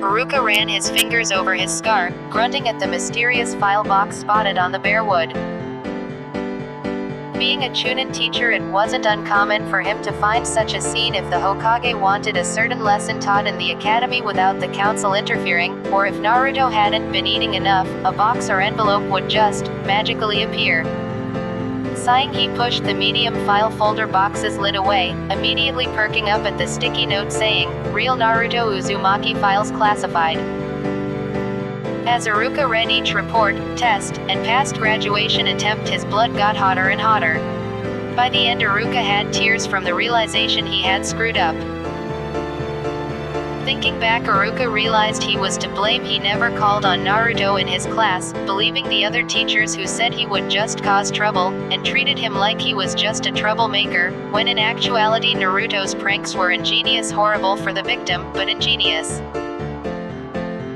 Haruka ran his fingers over his scar, grunting at the mysterious file box spotted on the bare wood. Being a Chunin teacher, it wasn't uncommon for him to find such a scene if the Hokage wanted a certain lesson taught in the academy without the council interfering, or if Naruto hadn't been eating enough, a box or envelope would just magically appear. Sighing, he pushed the medium file folder box's lid away, immediately perking up at the sticky note saying, "Real Naruto Uzumaki files classified." As Haruka read each report, test, and past graduation attempt, his blood got hotter and hotter. By the end, Haruka had tears from the realization he had screwed up. Thinking back, Haruka realized he was to blame. He never called on Naruto in his class, believing the other teachers who said he would just cause trouble, and treated him like he was just a troublemaker, when in actuality Naruto's pranks were ingenious, horrible for the victim, but ingenious.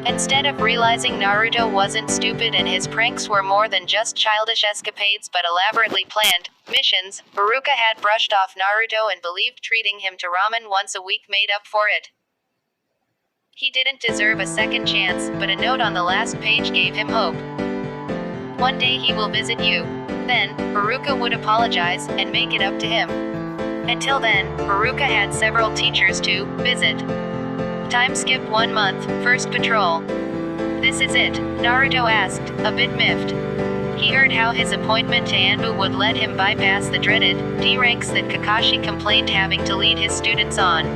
Instead of realizing Naruto wasn't stupid and his pranks were more than just childish escapades but elaborately planned missions, Haruka had brushed off Naruto and believed treating him to ramen once a week made up for it. He didn't deserve a second chance, but a note on the last page gave him hope. "One day he will visit you." Then, Haruka would apologize, and make it up to him. Until then, Haruka had several teachers to visit. Time skip 1 month, first patrol. "This is it?" Naruto asked, a bit miffed. He heard how his appointment to Anbu would let him bypass the dreaded D ranks that Kakashi complained having to lead his students on.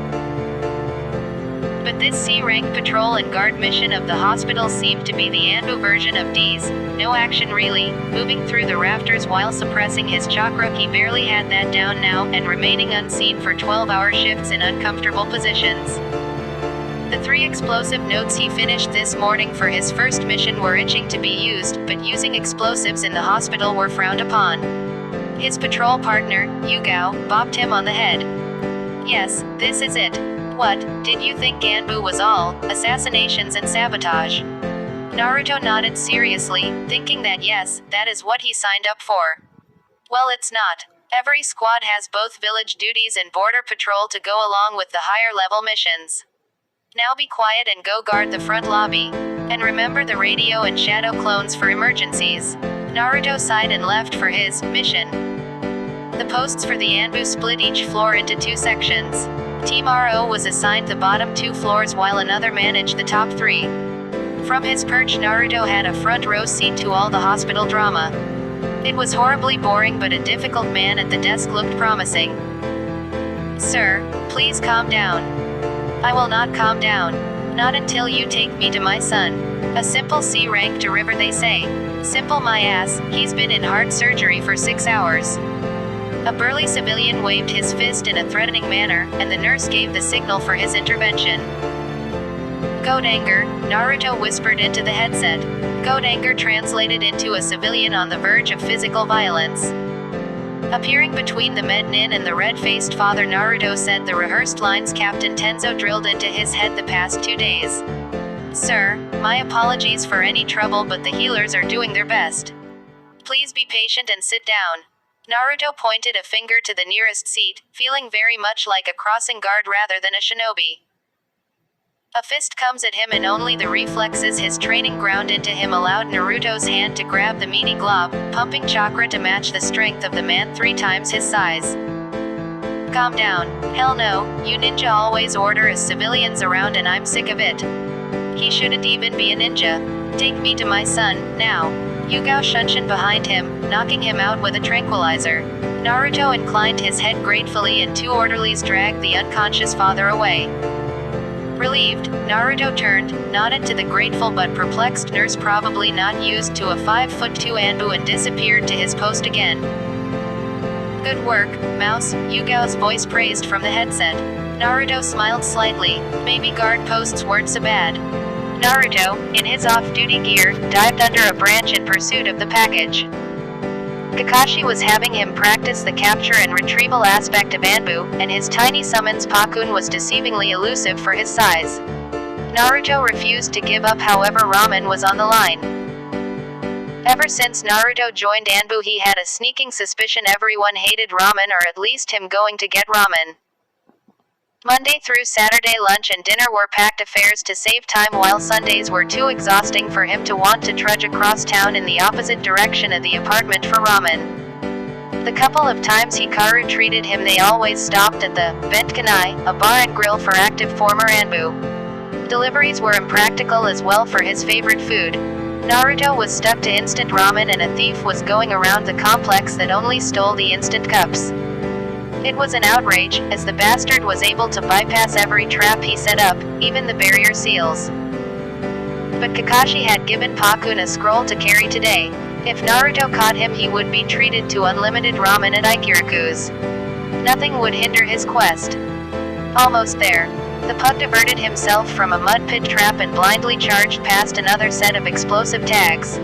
But this C-rank patrol and guard mission of the hospital seemed to be the Anbu version of D's. No action really, moving through the rafters while suppressing his chakra. He barely had that down now, and remaining unseen for 12-hour shifts in uncomfortable positions. The 3 explosive notes he finished this morning for his first mission were itching to be used, but using explosives in the hospital were frowned upon. His patrol partner, Yugao, bopped him on the head. "Yes, this is it." "What, did you think Anbu was all assassinations and sabotage?" Naruto nodded seriously, thinking that yes, that is what he signed up for. "Well, it's not. Every squad has both village duties and border patrol to go along with the higher level missions. Now be quiet and go guard the front lobby. And remember the radio and shadow clones for emergencies." Naruto sighed and left for his mission. The posts for the Anbu split each floor into 2 sections. Team RO was assigned the bottom 2 floors while another managed the top 3. From his perch, Naruto had a front row seat to all the hospital drama. It was horribly boring, but a difficult man at the desk looked promising. "Sir, please calm down." "I will not calm down. Not until you take me to my son. A simple C rank to River, they say." "Simple my ass, he's been in heart surgery for 6 hours. A burly civilian waved his fist in a threatening manner, and the nurse gave the signal for his intervention. "Code anger," Naruto whispered into the headset. Code anger translated into a civilian on the verge of physical violence. Appearing between the med-nin and the red-faced father, Naruto said the rehearsed lines Captain Tenzo drilled into his head the past 2 days. "Sir, my apologies for any trouble, but the healers are doing their best. Please be patient and sit down." Naruto pointed a finger to the nearest seat, feeling very much like a crossing guard rather than a shinobi. A fist comes at him, and only the reflexes his training ground into him allowed Naruto's hand to grab the meaty glob, pumping chakra to match the strength of the man 3 times his size. "Calm down. Hell no, you ninja always order as civilians around and I'm sick of it. He shouldn't even be a ninja. Take me to my son, now." Yugao shunshin behind him, knocking him out with a tranquilizer. Naruto inclined his head gratefully, and 2 orderlies dragged the unconscious father away. Relieved, Naruto turned, nodded to the grateful but perplexed nurse, probably not used to a 5'2" Anbu, and disappeared to his post again. "Good work, Mouse," Yugao's voice praised from the headset. Naruto smiled slightly. Maybe guard posts weren't so bad. Naruto, in his off-duty gear, dived under a branch in pursuit of the package. Kakashi was having him practice the capture and retrieval aspect of Anbu, and his tiny summons Pakun was deceivingly elusive for his size. Naruto refused to give up, however ramen was on the line. Ever since Naruto joined Anbu, he had a sneaking suspicion everyone hated ramen, or at least him going to get ramen. Monday through Saturday lunch and dinner were packed affairs to save time, while Sundays were too exhausting for him to want to trudge across town in the opposite direction of the apartment for ramen. The couple of times Hikaru treated him, they always stopped at the Bentkanai, a bar and grill for active former anbu. Deliveries were impractical as well for his favorite food. Naruto was stuck to instant ramen, and a thief was going around the complex that only stole the instant cups. It was an outrage, as the bastard was able to bypass every trap he set up, even the barrier seals. But Kakashi had given Pakun a scroll to carry today. If Naruto caught him, he would be treated to unlimited ramen at Ikiraku's. Nothing would hinder his quest. Almost there. The pug diverted himself from a mud pit trap and blindly charged past another set of explosive tags.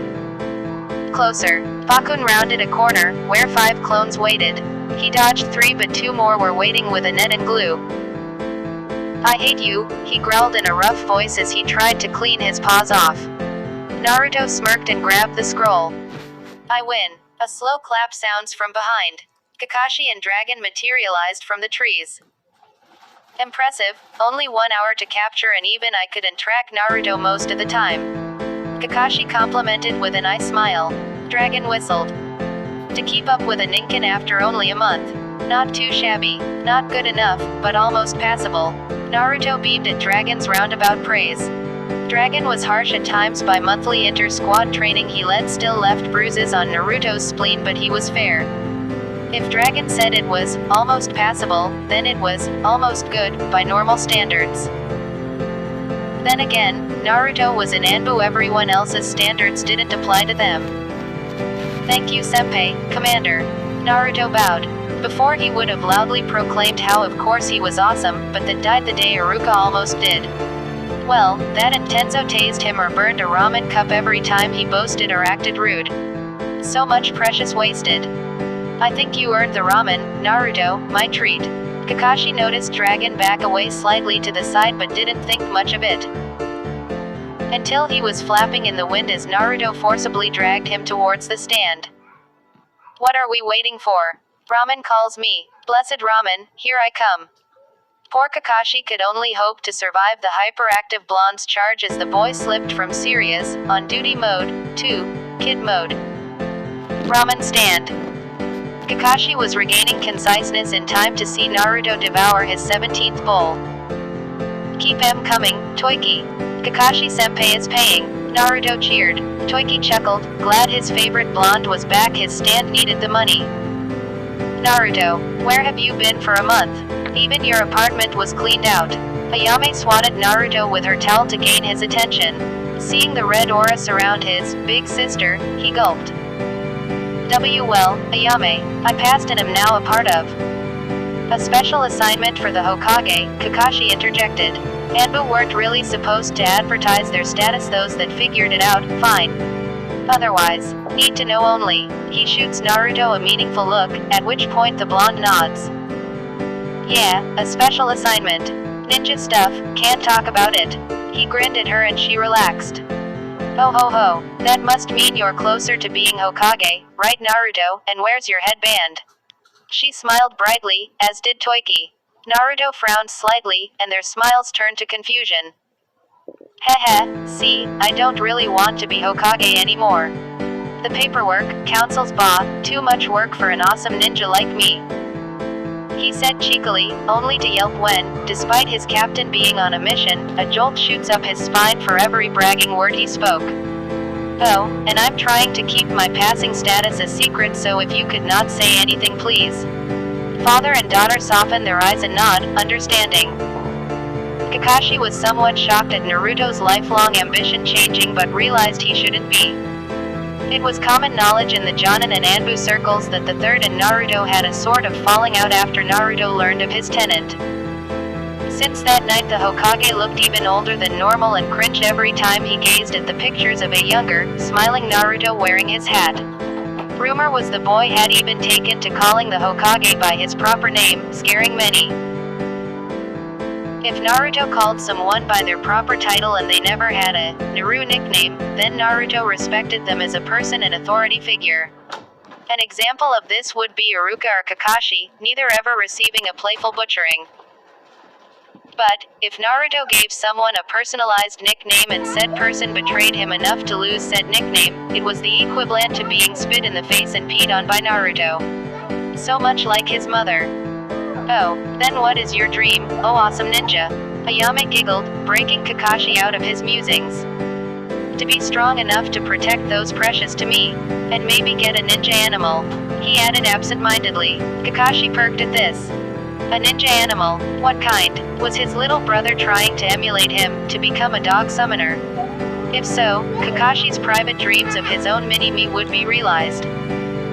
Closer. Pakun rounded a corner, where 5 clones waited. He dodged 3, but 2 more were waiting with a net and glue. "I hate you," he growled in a rough voice as he tried to clean his paws off. Naruto smirked and grabbed the scroll. "I win." A slow clap sounds from behind. Kakashi and Dragon materialized from the trees. "Impressive, only 1 hour to capture, and even I couldn't track Naruto most of the time," Kakashi complimented with an eye smile. Dragon whistled. "To keep up with a Ninkin after only a month. Not too shabby, not good enough, but almost passable." Naruto beamed at Dragon's roundabout praise. Dragon was harsh at times. By monthly inter-squad training he led still left bruises on Naruto's spleen, but he was fair. If Dragon said it was almost passable, then it was almost good by normal standards. Then again, Naruto was an anbu, everyone else's standards didn't apply to them. "Thank you, Senpai, Commander." Naruto bowed. Before he would have loudly proclaimed how of course he was awesome, but that died the day Iruka almost did. Well, that and Tenzo tased him or burned a ramen cup every time he boasted or acted rude. So much precious wasted. "I think you earned the ramen, Naruto, my treat." Kakashi noticed Dragon back away slightly to the side, but didn't think much of it. Until he was flapping in the wind as Naruto forcibly dragged him towards the stand. "What are we waiting for? Ramen calls me. Blessed ramen, here I come." Poor Kakashi could only hope to survive the hyperactive blonde's charge as the boy slipped from serious, on-duty mode, to kid mode. Ramen stand. Kakashi was regaining conciseness in time to see Naruto devour his 17th bowl. "Keep 'em coming, Toiki. Kakashi-senpai is paying." Naruto cheered. Toiki chuckled, glad his favorite blonde was back. His stand needed the money. "Naruto, where have you been for a month? Even your apartment was cleaned out." Ayame swatted Naruto with her towel to gain his attention. Seeing the red aura surround his big sister, he gulped. Well, Ayame, I passed and am now a part of a special assignment for the Hokage," Kakashi interjected. Anbu weren't really supposed to advertise their status. Those that figured it out, fine. Otherwise, need to know only. He shoots Naruto a meaningful look, at which point the blonde nods. "Yeah, a special assignment. Ninja stuff, can't talk about it." He grinned at her and she relaxed. "Oh ho ho, that must mean you're closer to being Hokage, right Naruto, and where's your headband?" She smiled brightly, as did Toiki. Naruto frowned slightly, and their smiles turned to confusion. "Heh, see, I don't really want to be Hokage anymore. The paperwork, council's too much work for an awesome ninja like me," he said cheekily, only to yelp when, despite his captain being on a mission, a jolt shoots up his spine for every bragging word he spoke. "Oh, and I'm trying to keep my passing status a secret, so if you could not say anything please." Father and daughter softened their eyes and nod, understanding. Kakashi was somewhat shocked at Naruto's lifelong ambition changing, but realized he shouldn't be. It was common knowledge in the Jonin and Anbu circles that the third and Naruto had a sort of falling out after Naruto learned of his tenant. Since that night the Hokage looked even older than normal and cringed every time he gazed at the pictures of a younger, smiling Naruto wearing his hat. Rumor was the boy had even taken to calling the Hokage by his proper name, scaring many. If Naruto called someone by their proper title and they never had a Naru nickname, then Naruto respected them as a person and authority figure. An example of this would be Iruka or Kakashi, neither ever receiving a playful butchering. But, if Naruto gave someone a personalized nickname and said person betrayed him enough to lose said nickname, it was the equivalent to being spit in the face and peed on by Naruto. So much like his mother. Oh, then what is your dream, oh awesome ninja? Ayame giggled, breaking Kakashi out of his musings. To be strong enough to protect those precious to me, and maybe get a ninja animal, he added absent-mindedly. Kakashi perked at this. A ninja animal? What kind? Was his little brother trying to emulate him, to become a dog summoner? If so, Kakashi's private dreams of his own mini-me would be realized.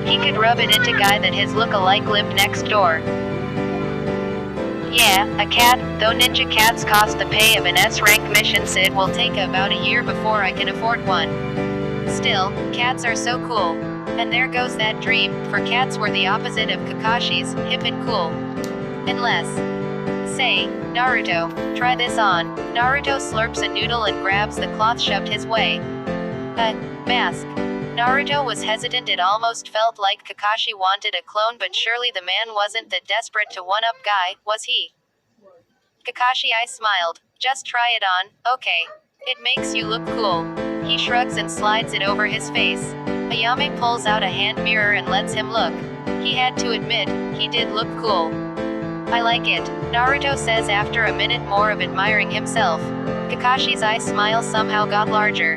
He could rub it into guy that his look-alike lived next door. Yeah, a cat, though ninja cats cost the pay of an S-rank mission, so it will take about a year before I can afford one. Still, cats are so cool. And there goes that dream, for cats were the opposite of Kakashi's, hip and cool. Unless, say, Naruto, try this on. Naruto slurps a noodle and grabs the cloth shoved his way. A mask. Naruto was hesitant. It almost felt like Kakashi wanted a clone, but surely the man wasn't that desperate to one-up guy, was he? Kakashi, I smiled. Just try it on, okay. It makes you look cool. He shrugs and slides it over his face. Ayame pulls out a hand mirror and lets him look. He had to admit, he did look cool. I like it, Naruto says after a minute more of admiring himself. Kakashi's eye smile somehow got larger.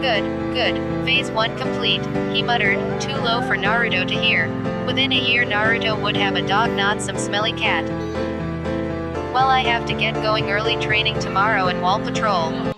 Good, good, phase 1 complete, he muttered, too low for Naruto to hear. Within a year Naruto would have a dog, not some smelly cat. Well, I have to get going, early training tomorrow in Wall Patrol.